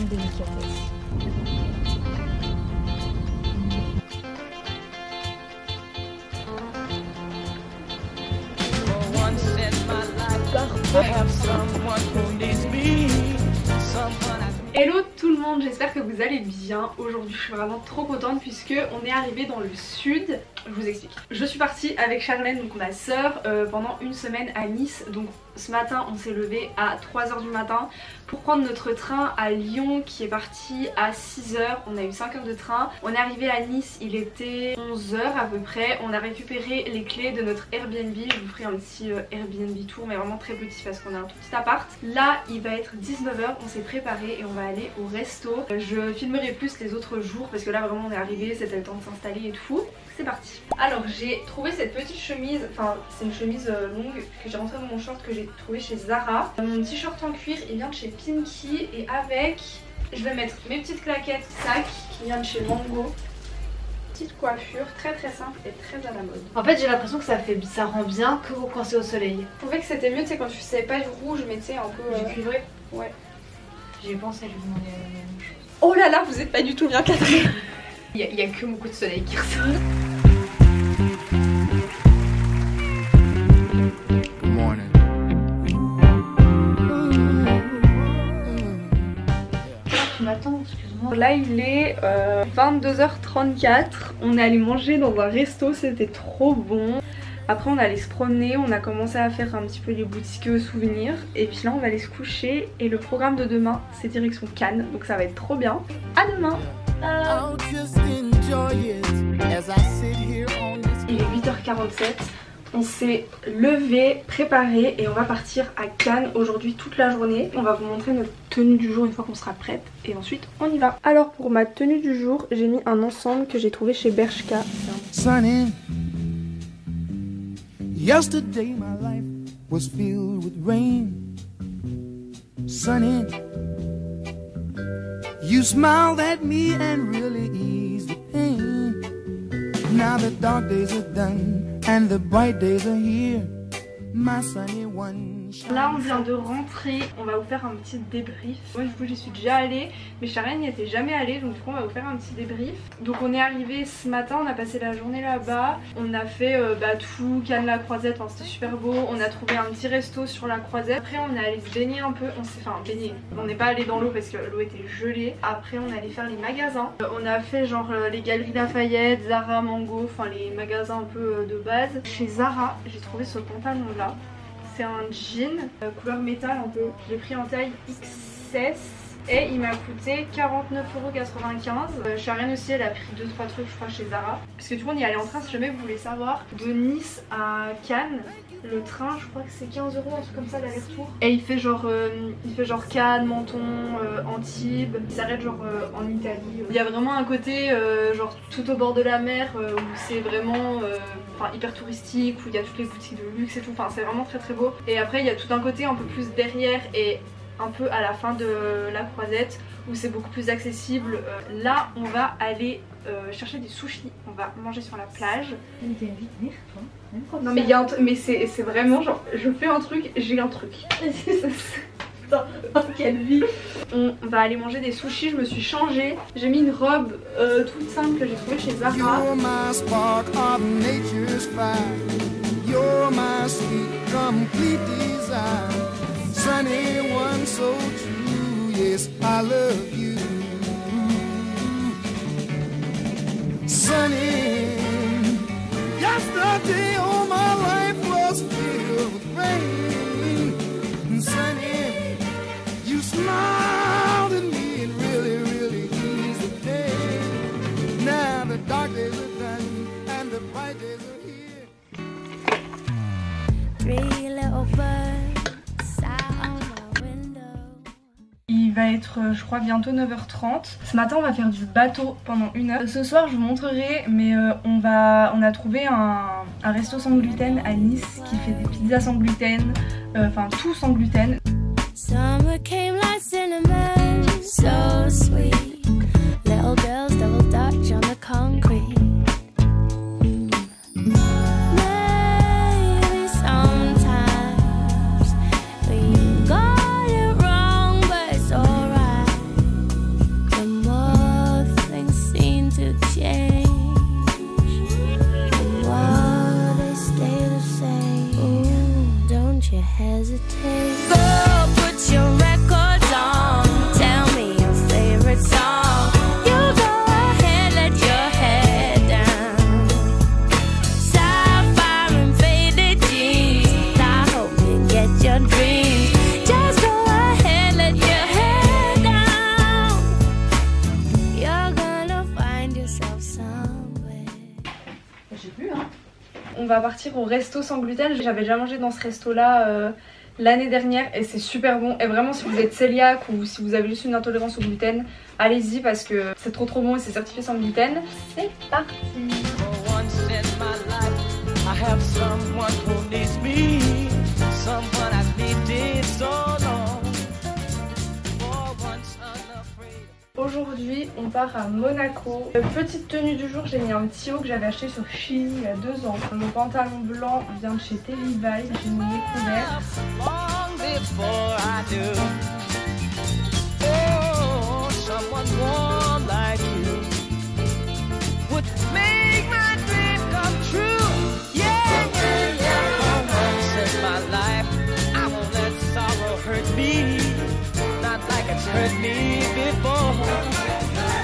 délicatesse. Hello tout le monde, j'espère que vous allez bien. Aujourd'hui je suis vraiment trop contente puisque on est arrivé dans le sud. Je vous explique. Je suis partie avec Charlène, donc ma soeur, pendant une semaine à Nice. Donc ce matin on s'est levé à 3 h du matin pour prendre notre train à Lyon qui est parti à 6 h. On a eu 5 heures de train. On est arrivé à Nice, il était 11 h à peu près. On a récupéré les clés de notre Airbnb. Je vous ferai un petit Airbnb tour mais vraiment très petit parce qu'on a un tout petit appart. Là il va être 19 h, on s'est préparé et on va aller au resto. Je filmerai plus les autres jours parce que là vraiment on est arrivé, c'était le temps de s'installer et tout. C'est parti. Alors j'ai trouvé cette petite chemise, enfin c'est une chemise longue que j'ai rentrée dans mon short que j'ai trouvé chez Zara. Mon t-shirt en cuir il vient de chez Pinky et avec je vais mettre mes petites claquettes sac qui vient de chez Mango. Petite coiffure très simple et très à la mode. En fait j'ai l'impression que ça rend bien que quand c'est au soleil. Je trouvais que c'était mieux, tu sais, quand tu sais pas du rouge mais tu sais un peu du cuivré. Ouais. J'ai pensé à lui demander la même chose. Oh là là, vous êtes pas du tout bien cadré. Il y a que mon coup de soleil qui ressort. Tu m'attends, excuse-moi. Là il est 22 h 34. On est allé manger dans un resto, c'était trop bon. Après on allait se promener, on a commencé à faire un petit peu les boutiques souvenirs. Et puis là on va aller se coucher. Et le programme de demain c'est direction Cannes. Donc ça va être trop bien. À demain. Il est 8 h 47. On s'est levé, préparé et on va partir à Cannes aujourd'hui toute la journée. On va vous montrer notre tenue du jour une fois qu'on sera prête et ensuite on y va. Alors pour ma tenue du jour, j'ai mis un ensemble que j'ai trouvé chez Bershka. Sunny. Yesterday my life was filled with rain. Sunny. You smiled at me and really eased the pain. Now the dark days are done and the bright days are here. My sunny one. Là on vient de rentrer, on va vous faire un petit débrief. Moi du coup j'y suis déjà allée, mais Charlène n'y était jamais allée, donc du coup on va vous faire un petit débrief. Donc on est arrivé ce matin, on a passé la journée là-bas. On a fait tout, Cannes la Croisette, enfin c'était super beau. On a trouvé un petit resto sur la Croisette. Après on est allé se baigner un peu, baigner. On n'est pas allé dans l'eau parce que l'eau était gelée. Après on est allé faire les magasins. On a fait genre les Galeries Lafayette, Zara, Mango, enfin les magasins un peu de base. Chez Zara j'ai trouvé ce pantalon là. C'est un jean couleur métal un peu. J'ai pris en taille XS et il m'a coûté 49,95 €. Charlène aussi elle a pris 2-3 trucs je crois chez Zara. Parce que du coup on y allait en train si jamais vous voulez savoir. De Nice à Cannes, le train je crois que c'est 15 €, un truc comme ça l'aller-retour. Et il fait genre Cannes, Menton, Antibes. Il s'arrête genre en Italie. Il y a vraiment un côté genre tout au bord de la mer où c'est vraiment hyper touristique, où il y a toutes les boutiques de luxe et tout. Enfin c'est vraiment très beau. Et après il y a tout un côté un peu plus derrière et un peu à la fin de la Croisette où c'est beaucoup plus accessible. Là on va aller chercher des sushis, on va manger sur la plage. Non mais il y a mais c'est vraiment genre je fais un truc, j'ai un truc. Putain, quelle vie. On va aller manger des sushis, je me suis changée. J'ai mis une robe toute simple que j'ai trouvée chez Zara. You're my spark of nature's fire. You're my sweet complete desire. Sunny one so true, yes I love you. Sunny, yesterday all my life was filled with rain. And sunny, you smiled at me and really eased the day. Now the dark days are done and the bright days are here. 3 little birds sat on my window. Il va être je crois bientôt 9 h 30. Ce matin on va faire du bateau pendant 1 heure. Ce soir je vous montrerai mais on a trouvé un resto sans gluten à Nice qui fait des pizzas sans gluten, enfin tout sans gluten. Summer came like cinnamon, so sweet. Little girls double dutch on the concrete. Maybe sometimes we got it wrong, but it's alright. you hesitate. Girl, put your records on. Tell me your favorite song. You go ahead, let your head down. Sapphire and faded jeans. I hope you get your dreams. Just go ahead, let your head down. You're gonna find yourself somewhere. J'ai plus hein. On va partir au resto sans gluten. J'avais déjà mangé dans ce resto là l'année dernière et c'est super bon. Et vraiment si vous êtes cœliaque ou si vous avez juste une intolérance au gluten, allez-y parce que c'est trop bon et c'est certifié sans gluten. C'est parti. Aujourd'hui on part à Monaco. Petite tenue du jour, j'ai mis un petit haut que j'avais acheté sur Shein il y a 2 ans. Mon pantalon blanc vient de chez Teddy Levi's, j'ai mis les couverts. Hurt me before.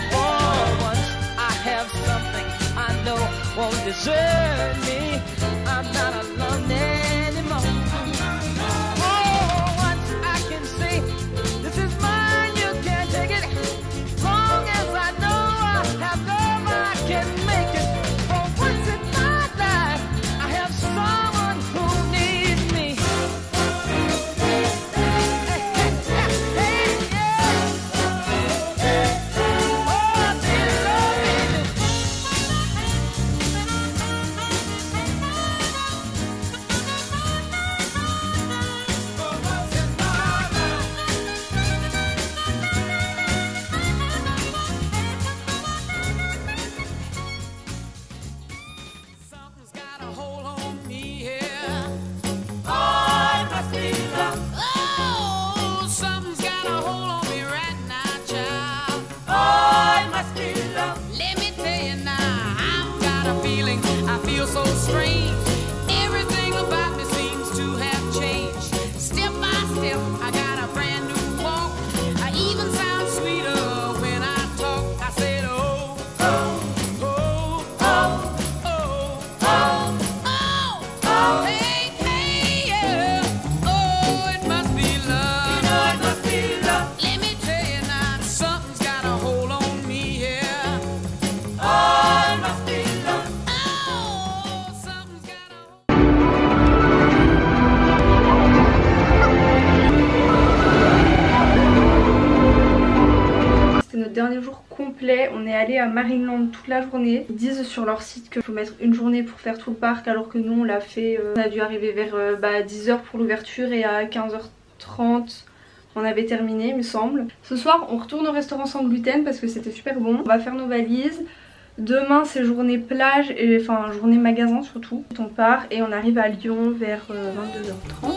For once I have something I know won't desert me. I'm not alone anymore. Oh, once I can say this is mine, you can't take it. Long as I know I have love, I can make it. For once in my life, I have someone who needs me. Dernier jour complet, on est allé à Marineland toute la journée. Ils disent sur leur site qu'il faut mettre une journée pour faire tout le parc alors que nous on l'a fait, on a dû arriver vers 10h pour l'ouverture et à 15h30 on avait terminé il me semble. Ce soir on retourne au restaurant sans gluten parce que c'était super bon. On va faire nos valises. Demain c'est journée plage et enfin journée magasin surtout. On part et on arrive à Lyon vers 22h30.